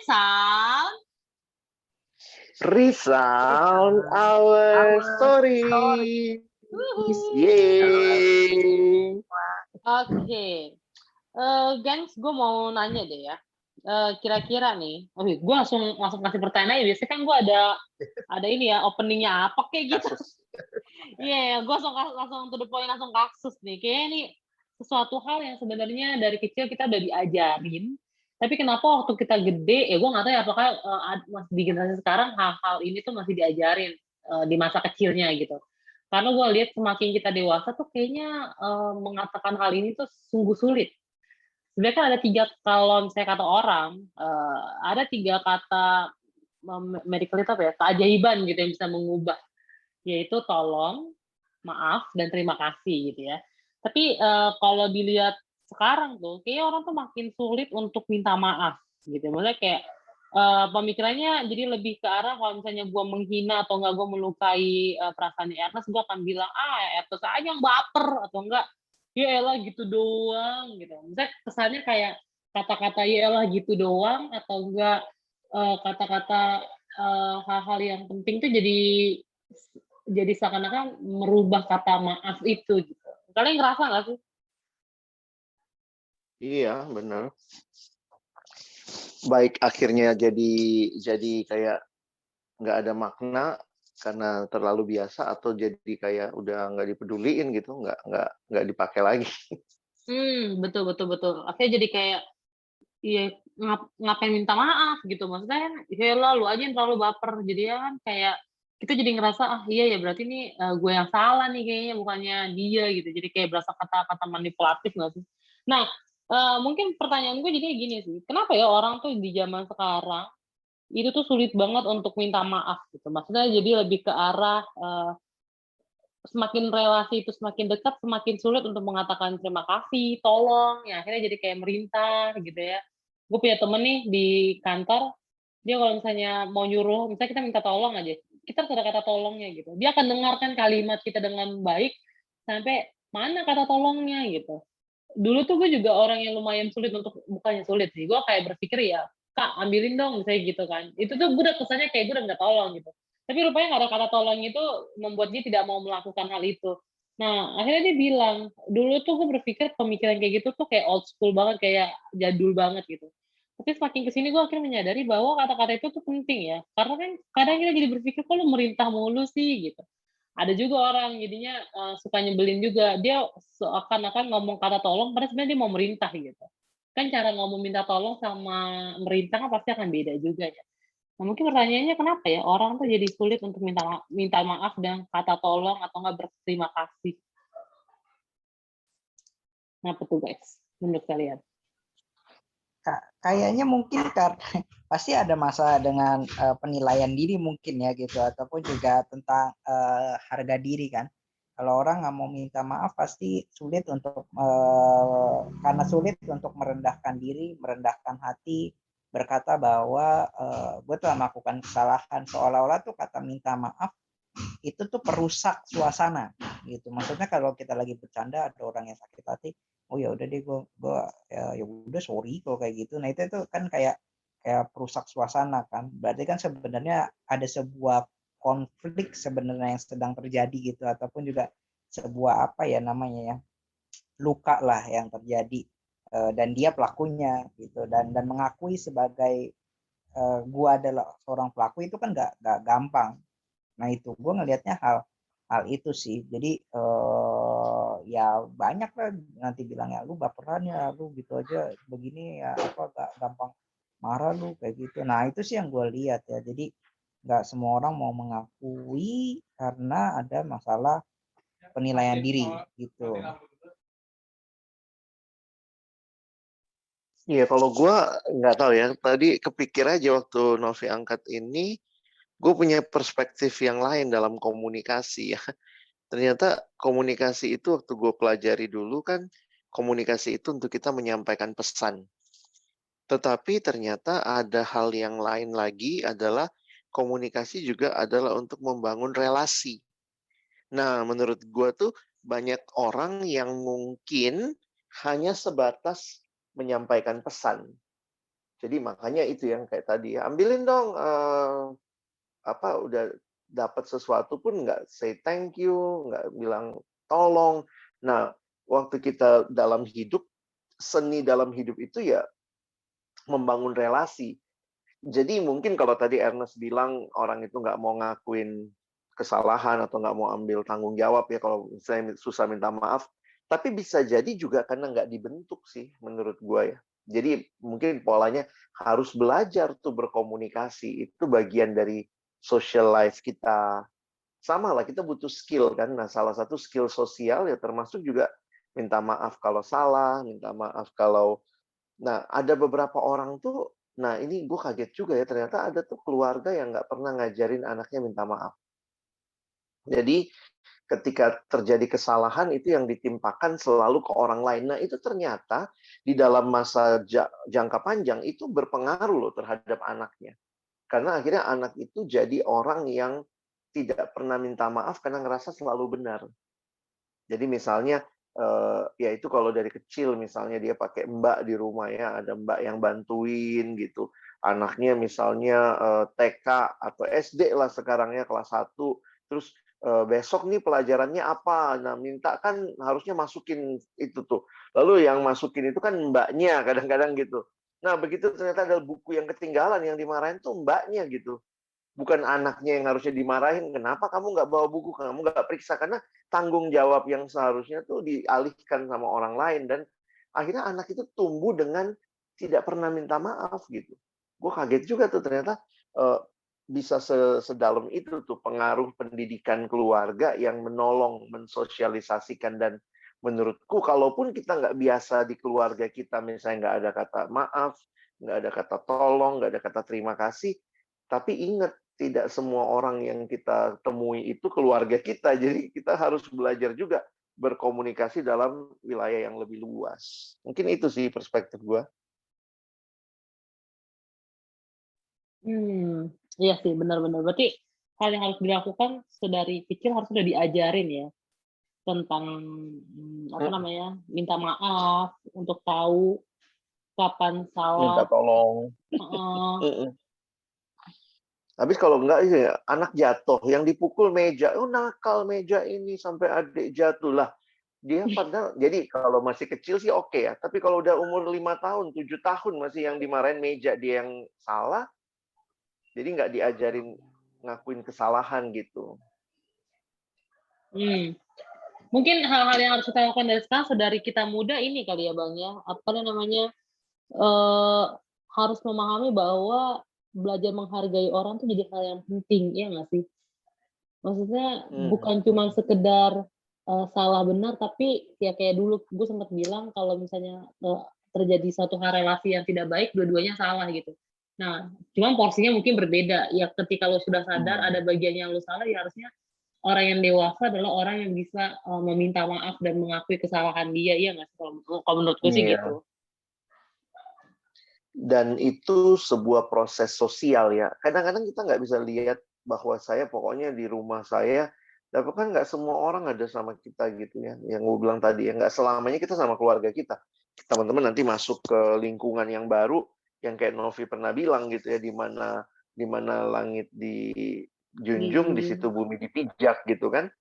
sound. Resound our story. Yeay. Oke. Gengs, gue mau nanya deh ya. Kira-kira nih, gue langsung kasih pertanyaan aja. Biasanya kan gue ada ini ya, openingnya apa kayak gitu. Iya, gue langsung to the point, langsung kasus nih. Kayaknya ini sesuatu hal yang sebenarnya dari kecil kita udah diajarin, tapi kenapa waktu kita gede, gue nggak tahu ya apakah masih di generasi sekarang hal-hal ini tuh masih diajarin di masa kecilnya gitu. Karena gue lihat semakin kita dewasa tuh kayaknya mengatakan hal ini tuh sungguh sulit. Sebenarnya kan ada 3, kalau misalnya kata orang, ada 3 kata medical itu apa ya, keajaiban gitu yang bisa mengubah, yaitu tolong, maaf, dan terima kasih gitu ya. Tapi kalau dilihat sekarang tuh, kayaknya orang tuh makin sulit untuk minta maaf gitu. Maksudnya kayak pemikirannya jadi lebih ke arah kalau misalnya gue menghina atau enggak gue melukai perasaannya Ernest, gue akan bilang, Ernest aja yang baper, atau enggak, ya elah gitu doang gitu. Misalnya kesannya kayak kata-kata ya elah gitu doang, atau enggak kata-kata hal-hal yang penting tuh jadi seakan-akan merubah kata maaf itu gitu. Kalian ngerasa nggak sih? Iya, benar. Baik akhirnya jadi kayak nggak ada makna karena terlalu biasa, atau jadi kayak udah nggak dipeduliin gitu, nggak dipakai lagi. Betul betul betul. Akhirnya jadi kayak, iya, ngapain minta maaf gitu, maksudnya kan, yaelah lu aja yang terlalu baper. Jadinya kan kayak kita jadi ngerasa, iya ya berarti ini gue yang salah nih kayaknya, bukannya dia gitu. Jadi kayak berasa kata-kata manipulatif nggak sih? Nah, mungkin pertanyaan gue jadinya gini sih, kenapa ya orang tuh di zaman sekarang itu tuh sulit banget untuk minta maaf gitu? Maksudnya jadi lebih ke arah, semakin relasi itu semakin dekat, semakin sulit untuk mengatakan terima kasih, tolong, ya akhirnya jadi kayak merintah gitu ya. Gue punya temen nih di kantor, dia kalau misalnya mau nyuruh, misalnya kita minta tolong aja, kita harus ada kata tolongnya gitu. Dia akan dengarkan kalimat kita dengan baik, sampai mana kata tolongnya gitu. Dulu tuh gue juga orang yang lumayan sulit untuk, bukannya sulit sih, gue kayak berpikir ya, "Kak, ambilin dong," misalnya gitu kan. Itu tuh gue udah kesannya kayak gue udah nggak tolong gitu. Tapi rupanya nggak ada kata tolong itu membuat dia tidak mau melakukan hal itu. Nah, akhirnya dia bilang, "Dulu tuh gue berpikir pemikiran kayak gitu tuh kayak old school banget, kayak jadul banget gitu. Tapi semakin ke sini gue akhirnya menyadari bahwa kata-kata itu tuh penting ya. Karena kan kadang kita jadi berpikir, "Kok lu merintah mulu sih?" Gitu. Ada juga orang jadinya, suka nyebelin juga, dia seakan-akan ngomong kata tolong padahal sebenarnya dia mau merintah gitu. Kan cara ngomong minta tolong sama merintah kan pasti akan beda juga ya. Nah mungkin pertanyaannya kenapa ya orang tuh jadi sulit untuk minta maaf dan kata tolong atau enggak berterima kasih? Kenapa tuh guys, menurut kalian? Kayaknya mungkin karena pasti ada masalah dengan penilaian diri mungkin ya gitu, ataupun juga tentang harga diri kan. Kalau orang nggak mau minta maaf pasti sulit untuk karena sulit untuk merendahkan diri, merendahkan hati, berkata bahwa gue telah melakukan kesalahan, seolah-olah tuh kata minta maaf itu tuh perusak suasana gitu. Maksudnya kalau kita lagi bercanda ada orang yang sakit hati, oh ya udah deh gue ya udah sorry kalau kayak gitu. Nah itu kan kayak perusak suasana kan. Berarti kan sebenarnya ada sebuah konflik sebenarnya yang sedang terjadi gitu, ataupun juga sebuah apa ya namanya ya, luka lah yang terjadi, dan dia pelakunya gitu, dan mengakui sebagai gua adalah seorang pelaku itu kan nggak gampang. Nah itu gue ngelihatnya hal itu sih. Jadi ya banyak lah nanti bilang ya lu baperan ya, lu gitu aja begini ya, apa gak gampang marah lu kayak gitu. Nah itu sih yang gue lihat ya. Jadi nggak semua orang mau mengakui karena ada masalah penilaian diri gitu. Iya, kalau gue nggak tahu ya. Tadi kepikir aja waktu Novi angkat ini, gue punya perspektif yang lain dalam komunikasi ya. Ternyata komunikasi itu waktu gue pelajari dulu kan, komunikasi itu untuk kita menyampaikan pesan. Tetapi ternyata ada hal yang lain lagi, adalah komunikasi juga adalah untuk membangun relasi. Nah, menurut gue tuh banyak orang yang mungkin hanya sebatas menyampaikan pesan. Jadi makanya itu yang kayak tadi ya, ambilin dong udah dapat sesuatu pun nggak say thank you, nggak bilang tolong. Nah, waktu kita dalam hidup, seni dalam hidup itu ya membangun relasi. Jadi mungkin kalau tadi Ernest bilang orang itu nggak mau ngakuin kesalahan atau nggak mau ambil tanggung jawab ya kalau misalnya susah minta maaf, tapi bisa jadi juga karena nggak dibentuk sih menurut gua ya. Jadi mungkin polanya harus belajar tuh berkomunikasi, itu bagian dari social life kita. Sama lah, kita butuh skill kan. Nah, salah satu skill sosial ya termasuk juga minta maaf kalau salah, minta maaf kalau. Nah, ada beberapa orang tuh, nah ini gue kaget juga ya, ternyata ada tuh keluarga yang nggak pernah ngajarin anaknya minta maaf. Jadi ketika terjadi kesalahan itu yang ditimpakan selalu ke orang lain. Nah, itu ternyata di dalam masa jangka panjang itu berpengaruh loh terhadap anaknya. Karena akhirnya anak itu jadi orang yang tidak pernah minta maaf karena ngerasa selalu benar. Jadi misalnya, ya itu kalau dari kecil misalnya dia pakai mbak di rumah ya, ada mbak yang bantuin gitu. Anaknya misalnya TK atau SD lah sekarang ya, kelas 1, terus besok nih pelajarannya apa? Nah, minta kan harusnya masukin itu tuh. Lalu yang masukin itu kan mbaknya kadang-kadang gitu. Nah, begitu ternyata ada buku yang ketinggalan, yang dimarahin tuh mbaknya gitu. Bukan anaknya yang harusnya dimarahin, kenapa kamu nggak bawa buku, kamu nggak periksa, karena tanggung jawab yang seharusnya tuh dialihkan sama orang lain, dan akhirnya anak itu tumbuh dengan tidak pernah minta maaf gitu. Gue kaget juga tuh ternyata bisa sedalam itu tuh pengaruh pendidikan keluarga yang menolong mensosialisasikan. Dan menurutku kalaupun kita nggak biasa di keluarga kita, misalnya nggak ada kata maaf, nggak ada kata tolong, nggak ada kata terima kasih, tapi ingat, tidak semua orang yang kita temui itu keluarga kita. Jadi kita harus belajar juga berkomunikasi dalam wilayah yang lebih luas. Mungkin itu sih perspektif gue. Iya sih, benar-benar. Berarti hal yang harus dilakukan sedari kecil harus sudah diajarin ya tentang apa namanya, minta maaf, untuk tahu kapan Minta salah. tolong. Habis kalau enggak ya anak jatuh, yang dipukul meja, oh nakal meja ini sampai adik jatuh lah. Dia padahal, jadi kalau masih kecil sih oke ya, tapi kalau udah umur 5 tahun, 7 tahun masih yang dimarahin meja, dia yang salah, jadi nggak diajarin ngakuin kesalahan gitu. Mungkin hal-hal yang harus kita lakukan dari sekarang sedari kita muda ini kali ya Bang ya, apa namanya, harus memahami bahwa belajar menghargai orang tuh jadi hal yang penting, iya nggak sih? Maksudnya bukan cuma sekedar, salah benar, tapi ya kayak dulu gue sempat bilang kalau misalnya, terjadi suatu hal relasi yang tidak baik, dua-duanya salah gitu. Nah, cuman porsinya mungkin berbeda, ya ketika lo sudah sadar ada bagian yang lo salah, ya harusnya orang yang dewasa adalah orang yang bisa, meminta maaf dan mengakui kesalahan dia, iya nggak sih? Kalau menurutku sih gitu. Dan itu sebuah proses sosial ya. Kadang-kadang kita nggak bisa lihat bahwa saya pokoknya di rumah saya, tapi kan nggak semua orang ada sama kita gitu ya. Yang gue bilang tadi ya, nggak selamanya kita sama keluarga kita. Teman-teman nanti masuk ke lingkungan yang baru, yang kayak Novi pernah bilang gitu ya, di mana langit dijunjung, di situ bumi dipijak gitu kan.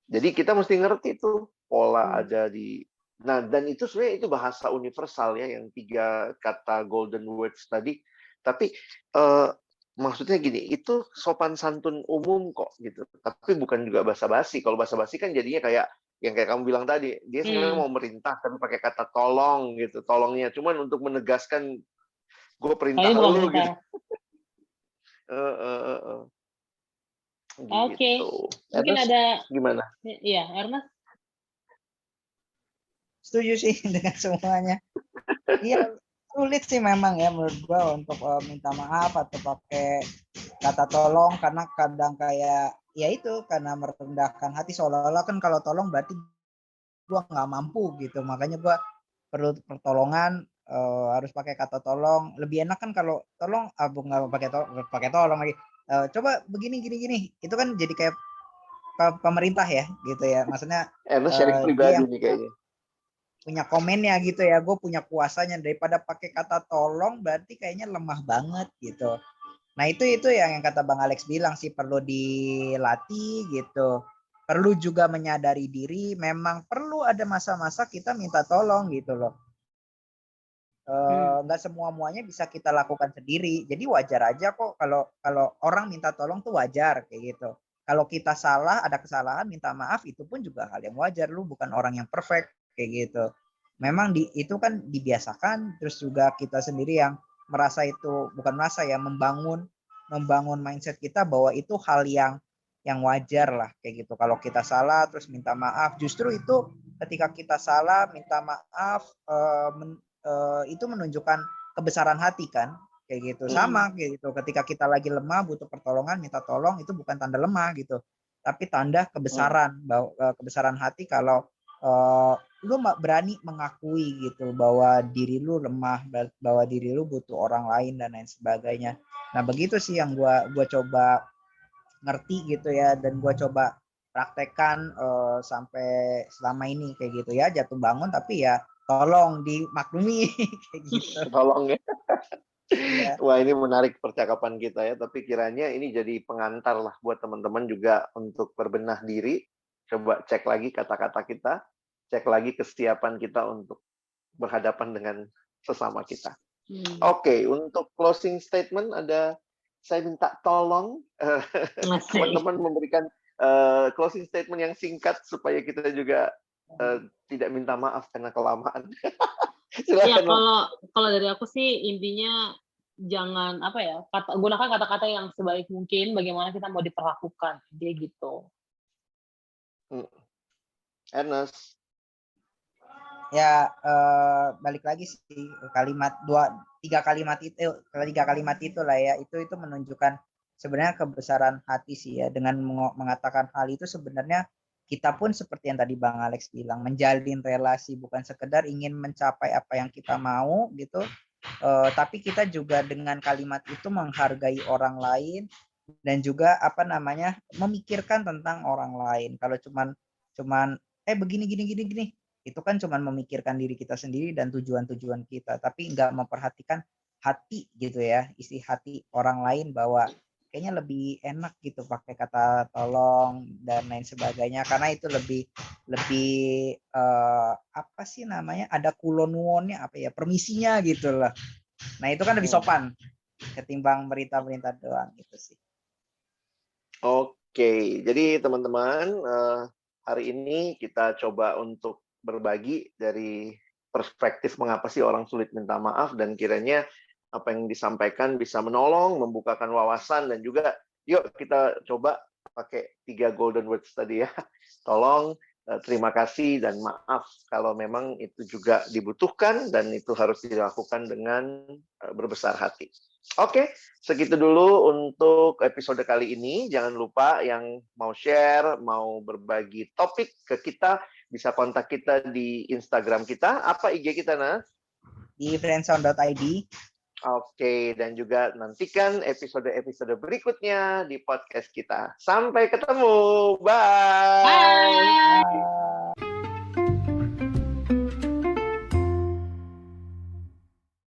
Jadi kita mesti ngerti tuh pola ada di. Nah, dan itu sebenarnya itu bahasa universal ya, yang 3 kata golden words tadi. Tapi maksudnya gini, itu sopan santun umum kok gitu. Tapi bukan juga basa-basi. Kalau basa-basi kan jadinya kayak yang kayak kamu bilang tadi, dia sebenarnya mau merintah tapi pakai kata tolong gitu. Tolongnya cuman untuk menegaskan gue perintah lu gitu. Oke. Gitu. Mungkin Ernest, ada gimana? Iya, Ernest? Setuju sih dengan semuanya. Iya, sulit sih memang ya menurut gua untuk minta maaf atau pakai kata tolong, karena kadang kayak ya itu karena merendahkan hati, seolah-olah kan kalau tolong berarti gua nggak mampu gitu, makanya gua perlu pertolongan, harus pakai kata tolong. Lebih enak kan kalau tolong, nggak pakai tolong lagi, coba begini gini, itu kan jadi kayak pemerintah ya gitu ya, maksudnya Ernest sharing dia pribadi yang nih kayaknya. punya komennya gitu ya, gue punya kuasanya, daripada pakai kata tolong berarti kayaknya lemah banget gitu. Nah itu yang kata Bang Alex bilang sih, perlu dilatih gitu, perlu juga menyadari diri, memang perlu ada masa-masa kita minta tolong gitu loh. Nggak semuanya bisa kita lakukan sendiri, jadi wajar aja kok kalau orang minta tolong tuh wajar kayak gitu. Kalau kita salah, ada kesalahan, minta maaf, itu pun juga hal yang wajar. Lu bukan orang yang perfect kayak gitu. Memang itu kan dibiasakan, terus juga kita sendiri yang merasa itu, bukan merasa ya, membangun mindset kita bahwa itu hal yang wajar lah kayak gitu. Kalau kita salah terus minta maaf, justru itu ketika kita salah minta maaf, itu menunjukkan kebesaran hati kan, kayak gitu. Sama kayak gitu, ketika kita lagi lemah butuh pertolongan, minta tolong, itu bukan tanda lemah gitu, tapi tanda kebesaran, kebesaran hati. Kalau lu berani mengakui gitu bahwa diri lu lemah, bahwa diri lu butuh orang lain dan lain sebagainya. Nah begitu sih yang gua coba ngerti gitu ya, dan gua coba praktekkan sampai selama ini kayak gitu ya. Jatuh bangun tapi ya tolong dimaklumi kayak gitu. Tolong ya. Iya. Wah, ini menarik percakapan kita ya, tapi kiranya ini jadi pengantar lah buat teman-teman juga untuk berbenah diri. Coba cek lagi kata-kata kita, cek lagi kesiapan kita untuk berhadapan dengan sesama kita. Oke, untuk closing statement ada, saya minta tolong teman-teman memberikan closing statement yang singkat supaya kita juga tidak minta maaf karena kelamaan. Ya kalau dari aku sih intinya jangan gunakan kata-kata yang sebaik mungkin, bagaimana kita mau diperlakukan, dia gitu. Ernest. Ya balik lagi sih kalimat tiga kalimat itu lah ya, itu menunjukkan sebenarnya kebesaran hati sih ya. Dengan mengatakan hal itu sebenarnya kita pun seperti yang tadi Bang Alex bilang, menjalin relasi bukan sekedar ingin mencapai apa yang kita mau gitu, tapi kita juga dengan kalimat itu menghargai orang lain dan juga memikirkan tentang orang lain. Kalau cuman begini itu kan cuman memikirkan diri kita sendiri dan tujuan-tujuan kita, tapi nggak memperhatikan hati gitu ya, isi hati orang lain, bahwa kayaknya lebih enak gitu pakai kata tolong dan lain sebagainya, karena itu lebih ada kulonuonnya, permisinya gitu lah. Nah itu kan lebih sopan ketimbang merintah doang gitu sih. Oke, jadi teman-teman, hari ini kita coba untuk berbagi dari perspektif mengapa sih orang sulit minta maaf, dan kiranya apa yang disampaikan bisa menolong, membukakan wawasan, dan juga yuk kita coba pakai 3 golden words tadi ya. Tolong, terima kasih, dan maaf kalau memang itu juga dibutuhkan dan itu harus dilakukan dengan berbesar hati. Oke, segitu dulu untuk episode kali ini. Jangan lupa yang mau share, mau berbagi topik ke kita, bisa kontak kita di Instagram kita. Apa IG kita, Nas? Di friendzone.id. Oke, dan juga nantikan episode-episode berikutnya di podcast kita. Sampai ketemu. Bye. Bye.